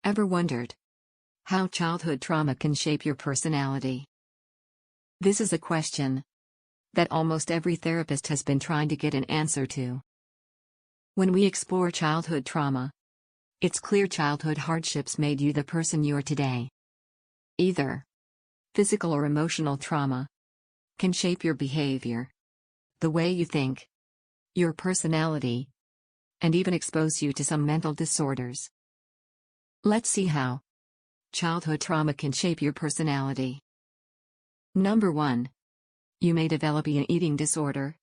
Ever wondered how childhood trauma can shape your personality? This is a question that almost every therapist has been trying to get an answer to. When we explore childhood trauma, it's clear childhood hardships made you the person you are today. Either physical or emotional trauma can shape your behavior, the way you think, your personality, and even expose you to some mental disorders. Let's see how childhood trauma can shape your personality. Number 1. You may develop an eating disorder.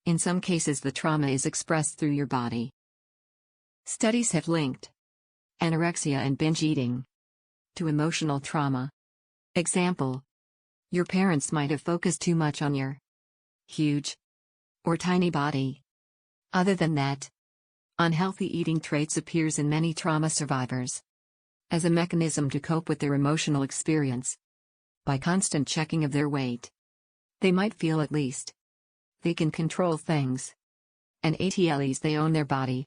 In some cases, the trauma is expressed through your body. Studies have linked anorexia and binge eating to emotional trauma. Example: your parents might have focused too much on your huge or tiny body. Other than that, unhealthy eating traits appears in many trauma survivors as a mechanism to cope with their emotional experience. By constant checking of their weight, they might feel at least they can control things, and at least they own their body.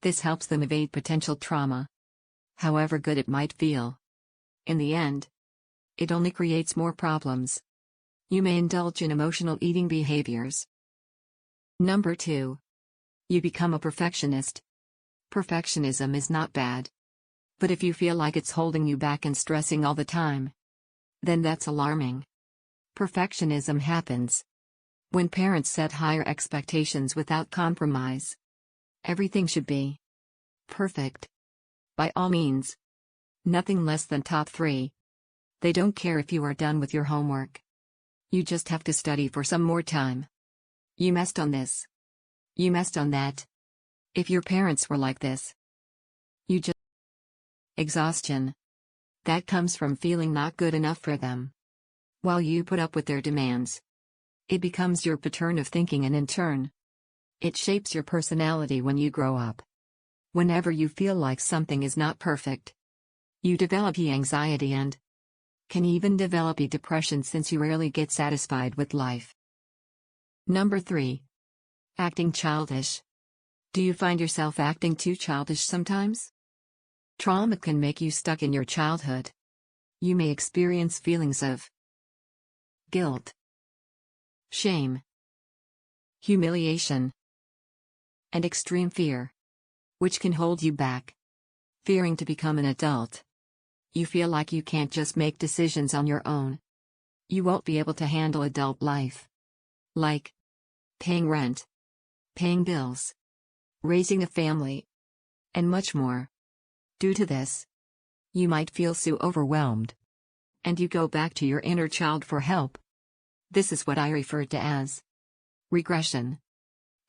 This helps them evade potential trauma. However good it might feel, in the end, it only creates more problems. You may indulge in emotional eating behaviors. Number 2. You become a perfectionist. Perfectionism is not bad. But if you feel like it's holding you back and stressing all the time, then that's alarming. Perfectionism happens when parents set higher expectations without compromise. Everything should be perfect. By all means. Nothing less than top 3. They don't care if you are done with your homework. You just have to study for some more time. You messed on this. You messed on that. If your parents were like this, you just exhaustion. That comes from feeling not good enough for them. While you put up with their demands, it becomes your pattern of thinking, and in turn, it shapes your personality when you grow up. Whenever you feel like something is not perfect, you develop anxiety and can even develop depression, since you rarely get satisfied with life. Number 3. Acting childish. Do you find yourself acting too childish sometimes? Trauma can make you stuck in your childhood. You may experience feelings of guilt, shame, humiliation, and extreme fear, which can hold you back. Fearing to become an adult. You feel like you can't just make decisions on your own. You won't be able to handle adult life, like paying rent, paying bills, raising a family, and much more. Due to this, you might feel so overwhelmed, and you go back to your inner child for help. This is what I refer to as regression,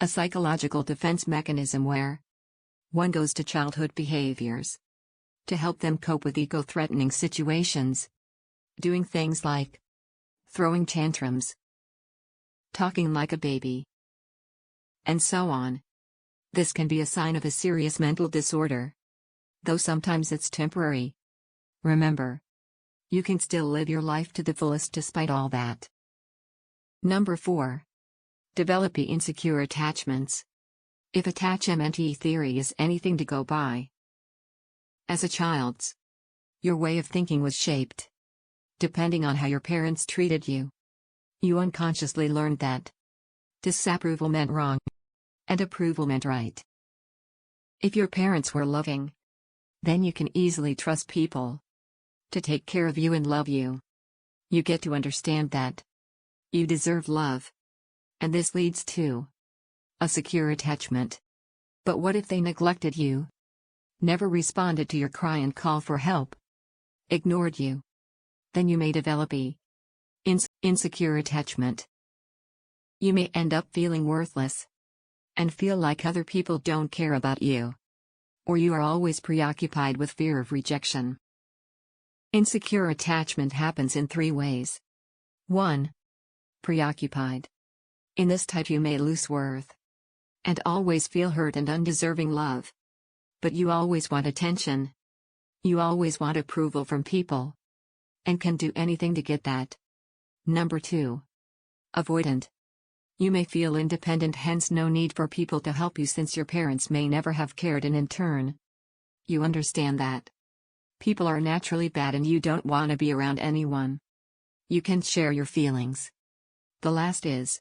a psychological defense mechanism where one goes to childhood behaviors to help them cope with ego-threatening situations, doing things like throwing tantrums, talking like a baby, and so on. This can be a sign of a serious mental disorder, though sometimes it's temporary. Remember, you can still live your life to the fullest despite all that. Number 4. Develop insecure attachments. If attachment theory is anything to go by, as a child's, your way of thinking was shaped depending on how your parents treated you. You unconsciously learned that disapproval meant wrong and approval meant right. If your parents were loving, then you can easily trust people to take care of you and love you. You get to understand that you deserve love, and this leads to a secure attachment. But what if they neglected you, never responded to your cry and call for help, ignored you? Then you may develop a insecure attachment. You may end up feeling worthless and feel like other people don't care about you, or you are always preoccupied with fear of rejection. Insecure attachment happens in 3 ways. 1. Preoccupied. In this type you may lose worth and always feel hurt and undeserving love. But you always want attention. You always want approval from people, and can do anything to get that. Number 2. Avoidant. You may feel independent, hence no need for people to help you, since your parents may never have cared, and in turn, you understand that People are naturally bad and you don't want to be around anyone. You can share your feelings. The last is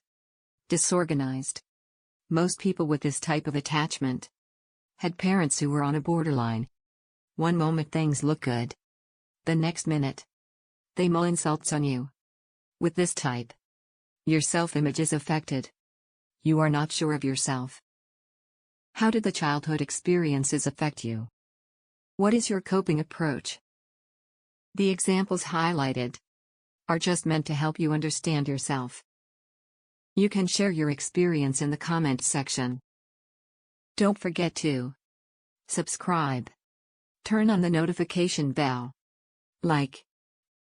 disorganized. Most people with this type of attachment had parents who were on a borderline. One moment things look good. The next minute, they mull insults on you. With this type, your self-image is affected. You are not sure of yourself. How did the childhood experiences affect you? What is your coping approach? The examples highlighted are just meant to help you understand yourself. You can share your experience in the comment section. Don't forget to subscribe, turn on the notification bell, like,